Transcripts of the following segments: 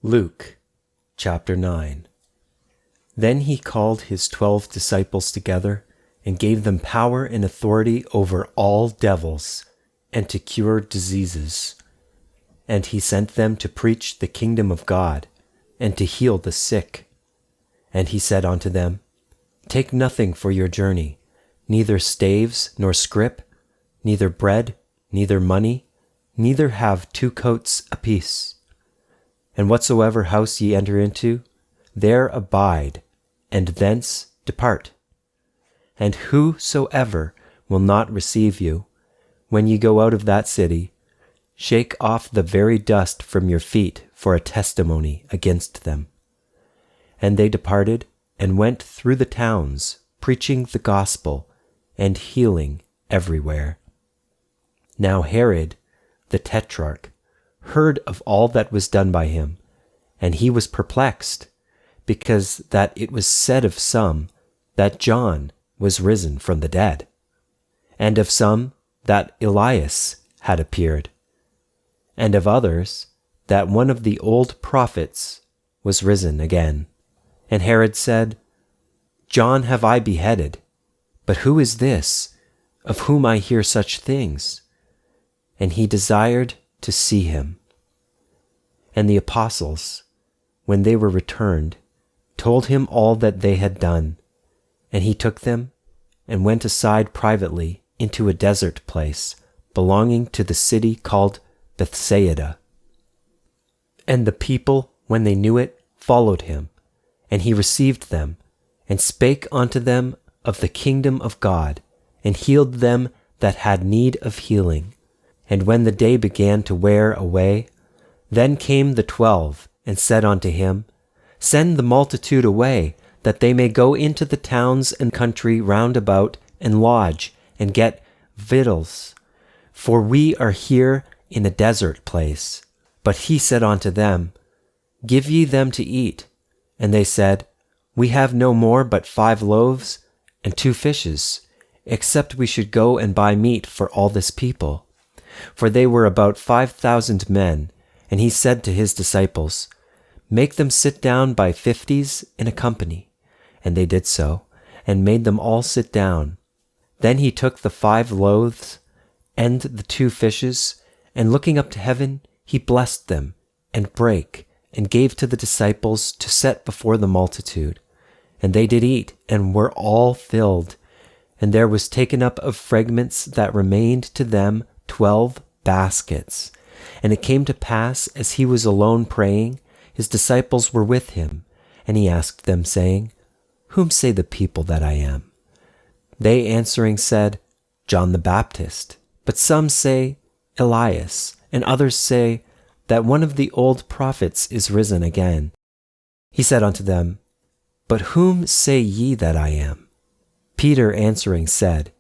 Luke chapter 9. Then he called his 12 disciples together and gave them power and authority over all devils and to cure diseases. And he sent them to preach the kingdom of God and to heal the sick. And he said unto them, Take nothing for your journey, neither staves nor scrip, neither bread, neither money, neither have 2 coats apiece. And whatsoever house ye enter into, there abide, and thence depart. And whosoever will not receive you, when ye go out of that city, shake off the very dust from your feet for a testimony against them. And they departed, and went through the towns, preaching the gospel, and healing everywhere. Now Herod, the tetrarch, heard of all that was done by him, and he was perplexed, because that it was said of some that John was risen from the dead, and of some that Elias had appeared, and of others that one of the old prophets was risen again. And Herod said, John have I beheaded, but who is this, of whom I hear such things? And he desired to see him. And the apostles, when they were returned, told him all that they had done. And he took them, and went aside privately into a desert place, belonging to the city called Bethsaida. And the people, when they knew it, followed him. And he received them, and spake unto them of the kingdom of God, and healed them that had need of healing. And when the day began to wear away, then came the 12, and said unto him, Send the multitude away, that they may go into the towns and country round about, and lodge, and get victuals. For we are here in a desert place. But he said unto them, Give ye them to eat. And they said, We have no more but 5 loaves and 2 fishes, except we should go and buy meat for all this people. For they were about 5,000 men. And he said to his disciples, Make them sit down by 50s in a company. And they did so, and made them all sit down. Then he took the 5 loaves and the 2 fishes, and looking up to heaven, he blessed them, and brake, and gave to the disciples to set before the multitude. And they did eat, and were all filled. And there was taken up of fragments that remained to them 12 baskets. And it came to pass, as he was alone praying, his disciples were with him. And he asked them, saying, Whom say the people that I am? They answering said, John the Baptist. But some say, Elias, and others say, that one of the old prophets is risen again. He said unto them, But whom say ye that I am? Peter answering said,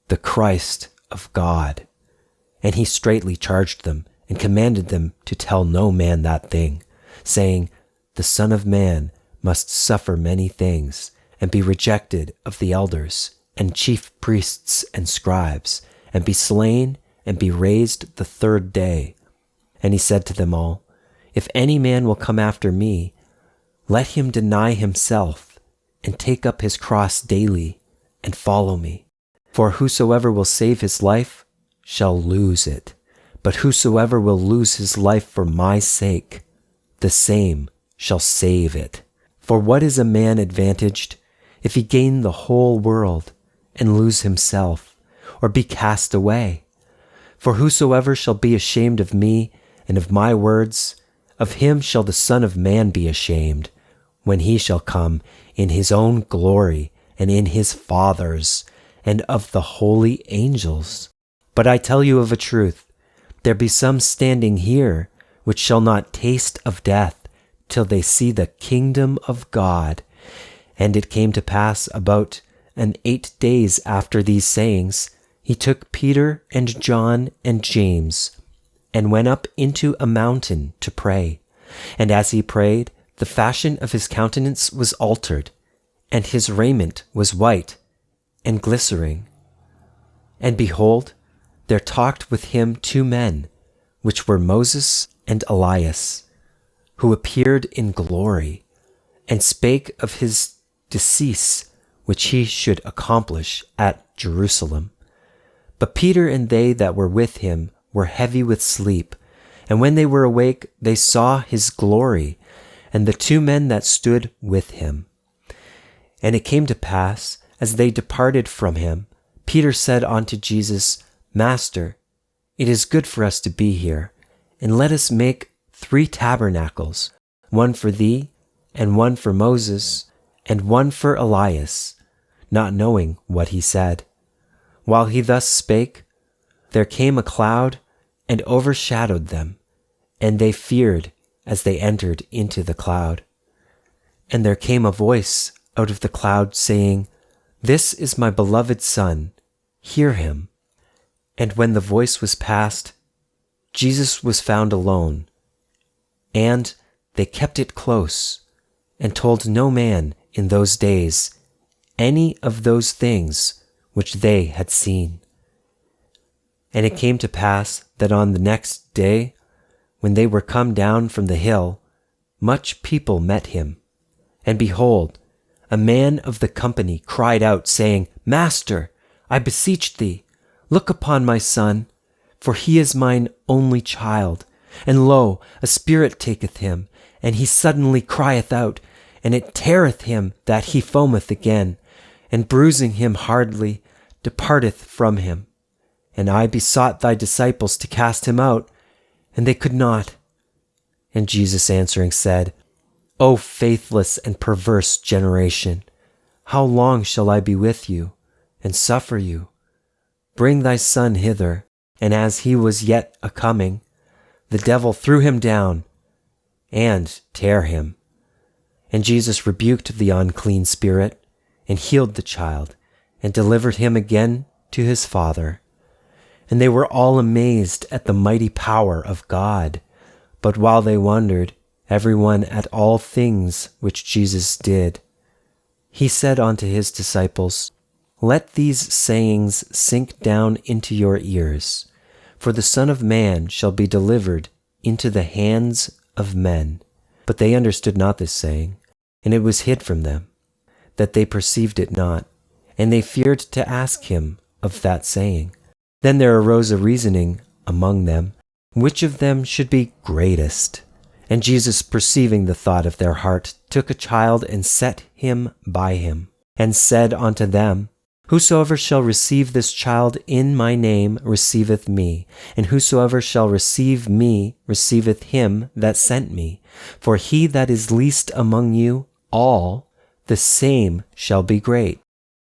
The Christ of God. And he straitly charged them, and commanded them to tell no man that thing, saying, The Son of Man must suffer many things, and be rejected of the elders, and chief priests and scribes, and be slain, and be raised the 3rd day. And he said to them all, If any man will come after me, let him deny himself, and take up his cross daily, and follow me. For whosoever will save his life shall lose it, but whosoever will lose his life for my sake, the same shall save it. For what is a man advantaged, if he gain the whole world, and lose himself, or be cast away? For whosoever shall be ashamed of me, and of my words, of him shall the Son of Man be ashamed, when he shall come in his own glory, and in his Father's, and of the holy angels. But I tell you of a truth, there be some standing here, which shall not taste of death, till they see the kingdom of God. And it came to pass about 8 days after these sayings, he took Peter and John and James, and went up into a mountain to pray. And as he prayed, the fashion of his countenance was altered, and his raiment was white and glistering. And behold, there talked with him 2 men, which were Moses and Elias, who appeared in glory, and spake of his decease, which he should accomplish at Jerusalem. But Peter and they that were with him were heavy with sleep, and when they were awake, they saw his glory, and the two men that stood with him. And it came to pass, as they departed from him, Peter said unto Jesus, Master, it is good for us to be here, and let us make 3 tabernacles, one for thee, and one for Moses, and one for Elias, not knowing what he said. While he thus spake, there came a cloud and overshadowed them, and they feared as they entered into the cloud. And there came a voice out of the cloud, saying, This is my beloved Son, hear him. And when the voice was past, Jesus was found alone, and they kept it close, and told no man in those days any of those things which they had seen. And it came to pass that on the next day, when they were come down from the hill, much people met him. And behold, a man of the company cried out, saying, Master, I beseech thee, look upon my son, for he is mine only child. And lo, a spirit taketh him, and he suddenly crieth out, and it teareth him that he foameth again, and bruising him hardly, departeth from him. And I besought thy disciples to cast him out, and they could not. And Jesus answering said, O faithless and perverse generation, how long shall I be with you, and suffer you? Bring thy son hither. And as he was yet a-coming, the devil threw him down, and tare him. And Jesus rebuked the unclean spirit, and healed the child, and delivered him again to his father. And they were all amazed at the mighty power of God. But while they wondered, every one at all things which Jesus did, he said unto his disciples, Let these sayings sink down into your ears, for the Son of Man shall be delivered into the hands of men. But they understood not this saying, and it was hid from them, that they perceived it not, and they feared to ask him of that saying. Then there arose a reasoning among them, which of them should be greatest. And Jesus, perceiving the thought of their heart, took a child and set him by him, and said unto them, Whosoever shall receive this child in my name receiveth me, and whosoever shall receive me receiveth him that sent me. For he that is least among you all, the same shall be great.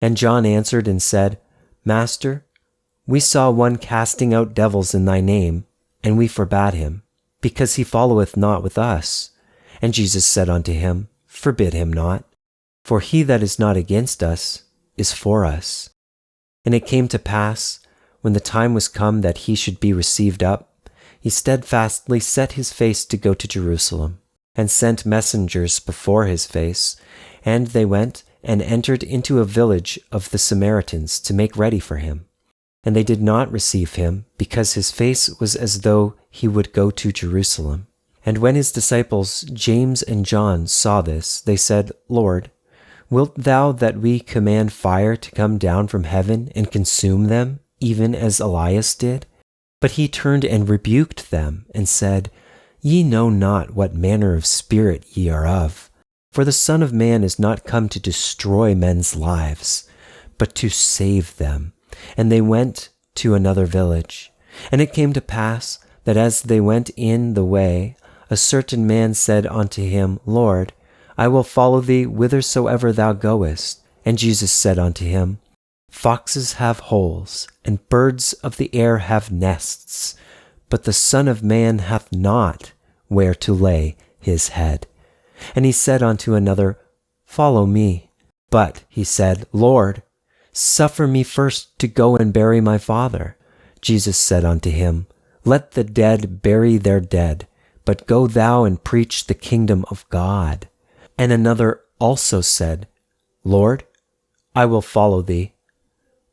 And John answered and said, Master, we saw one casting out devils in thy name, and we forbade him, because he followeth not with us. And Jesus said unto him, Forbid him not, for he that is not against us is for us. And it came to pass, when the time was come that he should be received up, he steadfastly set his face to go to Jerusalem, and sent messengers before his face, and they went and entered into a village of the Samaritans to make ready for him. And they did not receive him, because his face was as though he would go to Jerusalem. And when his disciples James and John saw this, they said, Lord, wilt thou that we command fire to come down from heaven and consume them, even as Elias did? But he turned and rebuked them, and said, Ye know not what manner of spirit ye are of. For the Son of Man is not come to destroy men's lives, but to save them. And they went to another village. And it came to pass that as they went in the way, a certain man said unto him, Lord, I will follow thee whithersoever thou goest. And Jesus said unto him, Foxes have holes, and birds of the air have nests, but the Son of Man hath not where to lay his head. And he said unto another, Follow me. But he said, Lord, suffer me first to go and bury my father. Jesus said unto him, Let the dead bury their dead, but go thou and preach the kingdom of God. And another also said, Lord, I will follow thee,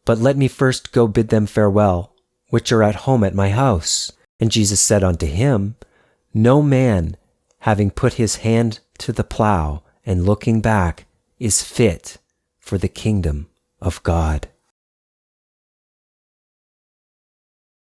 but let me first go bid them farewell, which are at home at my house. And Jesus said unto him, No man having put his hand to the plow and looking back, is fit for the kingdom of God.